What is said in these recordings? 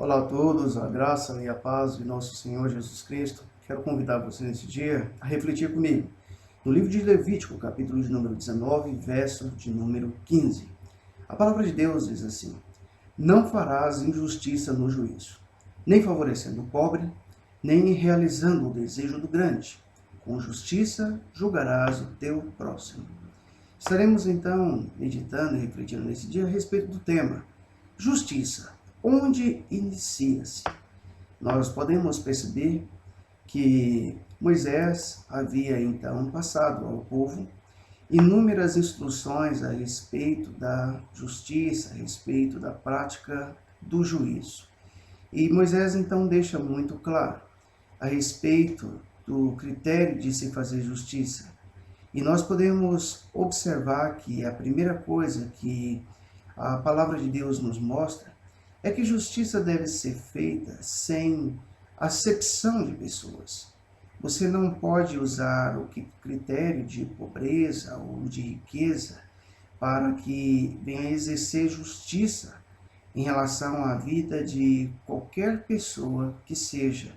Olá a todos, a graça e a paz de nosso Senhor Jesus Cristo. Quero convidar você nesse dia a refletir comigo no livro de Levítico, capítulo de número 19, verso de número 15. A palavra de Deus diz assim: Não farás injustiça no juízo, nem favorecendo o pobre, nem realizando o desejo do grande. Com justiça julgarás o teu próximo. Estaremos então meditando e refletindo nesse dia a respeito do tema justiça. Onde inicia-se? Nós podemos perceber que Moisés havia então passado ao povo inúmeras instruções a respeito da justiça, a respeito da prática do juízo. E Moisés então deixa muito claro a respeito do critério de se fazer justiça. E nós podemos observar que a primeira coisa que a palavra de Deus nos mostra é que justiça deve ser feita sem acepção de pessoas. Você não pode usar o critério de pobreza ou de riqueza para que venha exercer justiça em relação à vida de qualquer pessoa que seja.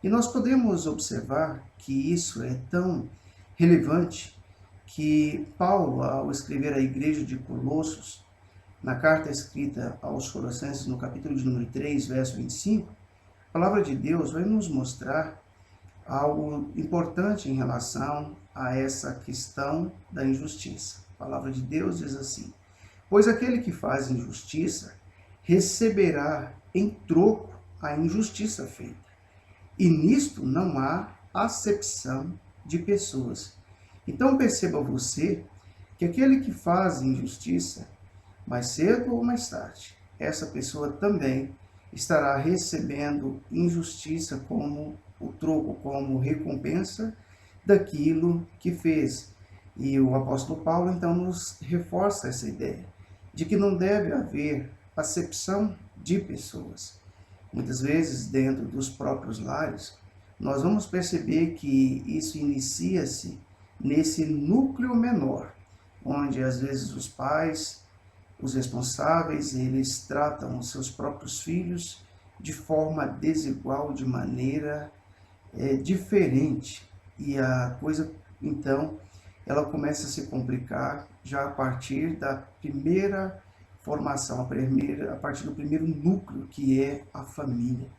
E nós podemos observar que isso é tão relevante que Paulo, ao escrever à igreja de Colossos, na carta escrita aos Colossenses, no capítulo de número 3, verso 25, a palavra de Deus vai nos mostrar algo importante em relação a essa questão da injustiça. A palavra de Deus diz assim: Pois aquele que faz injustiça receberá em troco a injustiça feita. E nisto não há acepção de pessoas. Então perceba você que aquele que faz injustiça, mais cedo ou mais tarde, essa pessoa também estará recebendo injustiça como o troco, como recompensa daquilo que fez. E o apóstolo Paulo então nos reforça essa ideia de que não deve haver acepção de pessoas. Muitas vezes, dentro dos próprios lares, nós vamos perceber que isso inicia-se nesse núcleo menor, onde às vezes os pais, os responsáveis, eles tratam os seus próprios filhos de forma desigual, de maneira diferente. E a coisa, então, ela começa a se complicar já a partir da primeira formação, a partir do primeiro núcleo, que é a família.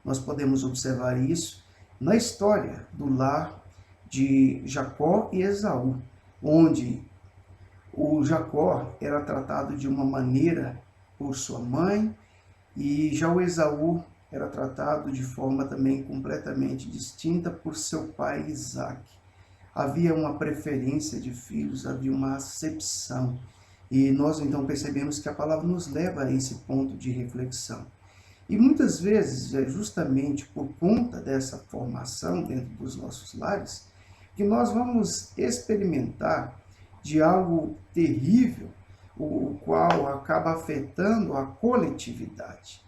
Nós podemos observar isso na história do lar de Jacó e Esaú, onde o Jacó era tratado de uma maneira por sua mãe e já o Esaú era tratado de forma também completamente distinta por seu pai Isaac. Havia uma preferência de filhos, havia uma acepção. E nós então percebemos que a palavra nos leva a esse ponto de reflexão. E muitas vezes é justamente por conta dessa formação dentro dos nossos lares que nós vamos experimentar de algo terrível, o qual acaba afetando a coletividade,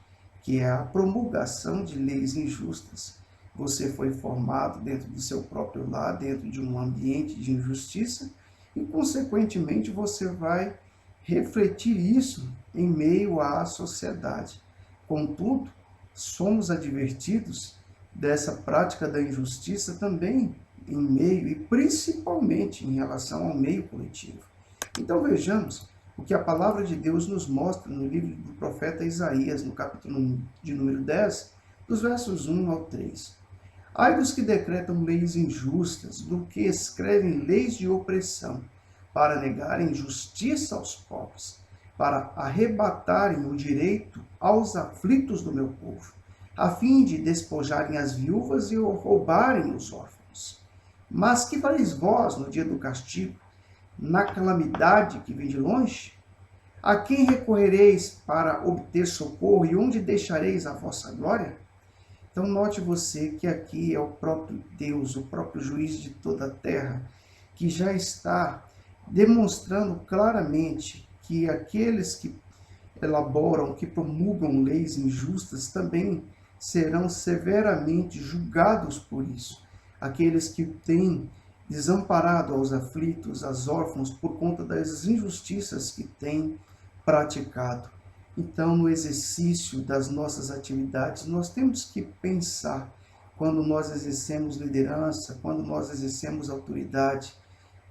que é a promulgação de leis injustas. Você foi formado dentro do seu próprio lar, dentro de um ambiente de injustiça, e, consequentemente, você vai refletir isso em meio à sociedade. Contudo, somos advertidos dessa prática da injustiça também em meio e principalmente em relação ao meio coletivo. Então vejamos o que a palavra de Deus nos mostra no livro do profeta Isaías, no capítulo de número 10, dos versos 1 ao 3. Ai dos que decretam leis injustas, do que escrevem leis de opressão, para negarem justiça aos pobres, para arrebatarem o direito aos aflitos do meu povo, a fim de despojarem as viúvas e roubarem os órfãos. Mas que fareis vós no dia do castigo, na calamidade que vem de longe? A quem recorrereis para obter socorro e onde deixareis a vossa glória? Então note você que aqui é o próprio Deus, o próprio juiz de toda a terra, que já está demonstrando claramente que aqueles que elaboram, que promulgam leis injustas também serão severamente julgados por isso. Aqueles que têm desamparado aos aflitos, aos órfãos, por conta das injustiças que têm praticado. Então, no exercício das nossas atividades, nós temos que pensar, quando nós exercemos liderança, quando nós exercemos autoridade,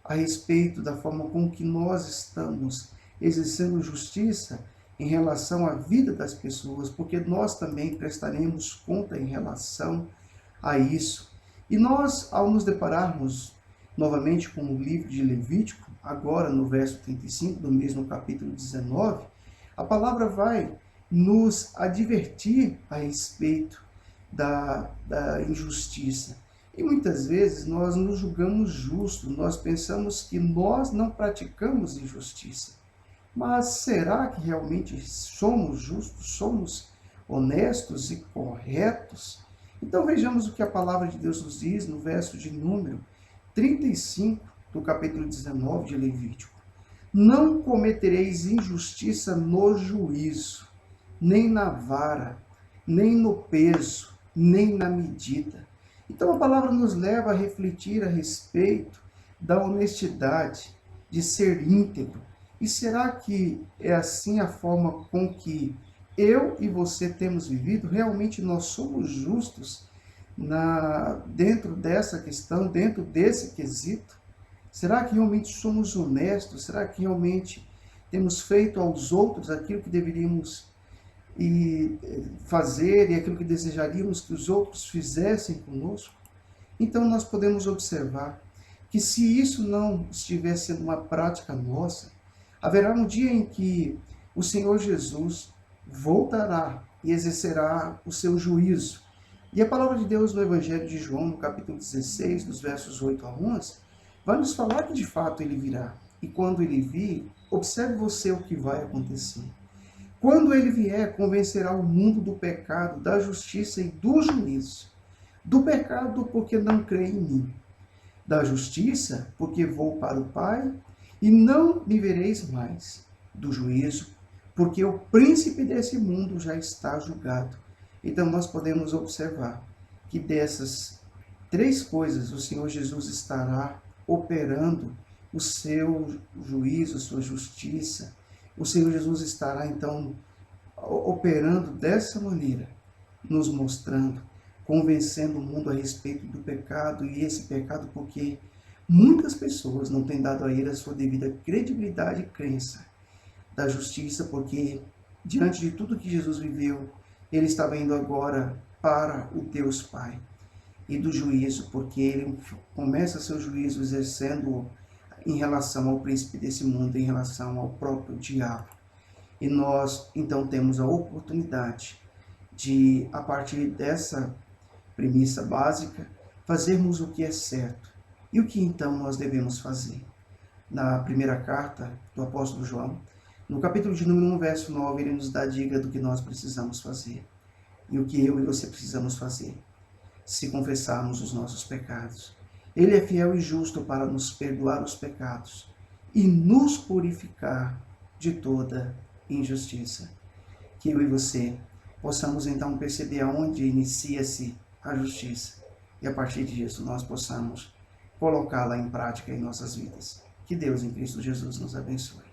a respeito da forma com que nós estamos exercendo justiça em relação à vida das pessoas, porque nós também prestaremos conta em relação a isso. E nós, ao nos depararmos novamente com o livro de Levítico, agora no verso 35 do mesmo capítulo 19, a palavra vai nos advertir a respeito da injustiça. E muitas vezes nós nos julgamos justos, nós pensamos que nós não praticamos injustiça. Mas será que realmente somos justos, somos honestos e corretos? Então vejamos o que a palavra de Deus nos diz no verso de número 35 do capítulo 19 de Levítico. Não cometereis injustiça no juízo, nem na vara, nem no peso, nem na medida. Então a palavra nos leva a refletir a respeito da honestidade, de ser íntegro. E será que é assim a forma com que eu e você temos vivido? Realmente nós somos justos dentro dessa questão, dentro desse quesito? Será que realmente somos honestos? Será que realmente temos feito aos outros aquilo que deveríamos fazer e aquilo que desejaríamos que os outros fizessem conosco? Então nós podemos observar que se isso não estiver sendo uma prática nossa, haverá um dia em que o Senhor Jesus voltará e exercerá o seu juízo. E a palavra de Deus no Evangelho de João, no capítulo 16, dos versos 8 a 11, vai nos falar que de fato ele virá. E quando ele vir, observe você o que vai acontecer. Quando ele vier, convencerá o mundo do pecado, da justiça e do juízo. Do pecado, porque não crê em mim. Da justiça, porque vou para o Pai e não me vereis mais. Do juízo, porque o príncipe desse mundo já está julgado. Então nós podemos observar que dessas três coisas o Senhor Jesus estará operando o seu juízo, a sua justiça. O Senhor Jesus estará então operando dessa maneira, nos mostrando, convencendo o mundo a respeito do pecado, e esse pecado porque muitas pessoas não têm dado a ele a sua devida credibilidade e crença. Da justiça, porque diante de tudo que Jesus viveu, ele estava indo agora para o Deus Pai. E do juízo, porque ele começa seu juízo exercendo em relação ao príncipe desse mundo, em relação ao próprio diabo. E nós, então, temos a oportunidade de, a partir dessa premissa básica, fazermos o que é certo. E o que então nós devemos fazer? Na primeira carta do apóstolo João, no capítulo de número 1, verso 9, ele nos dá a dica do que nós precisamos fazer. E o que eu e você precisamos fazer? Se confessarmos os nossos pecados. Ele é fiel e justo para nos perdoar os pecados e nos purificar de toda injustiça. Que eu e você possamos então perceber aonde inicia-se a justiça e a partir disso nós possamos colocá-la em prática em nossas vidas. Que Deus em Cristo Jesus nos abençoe.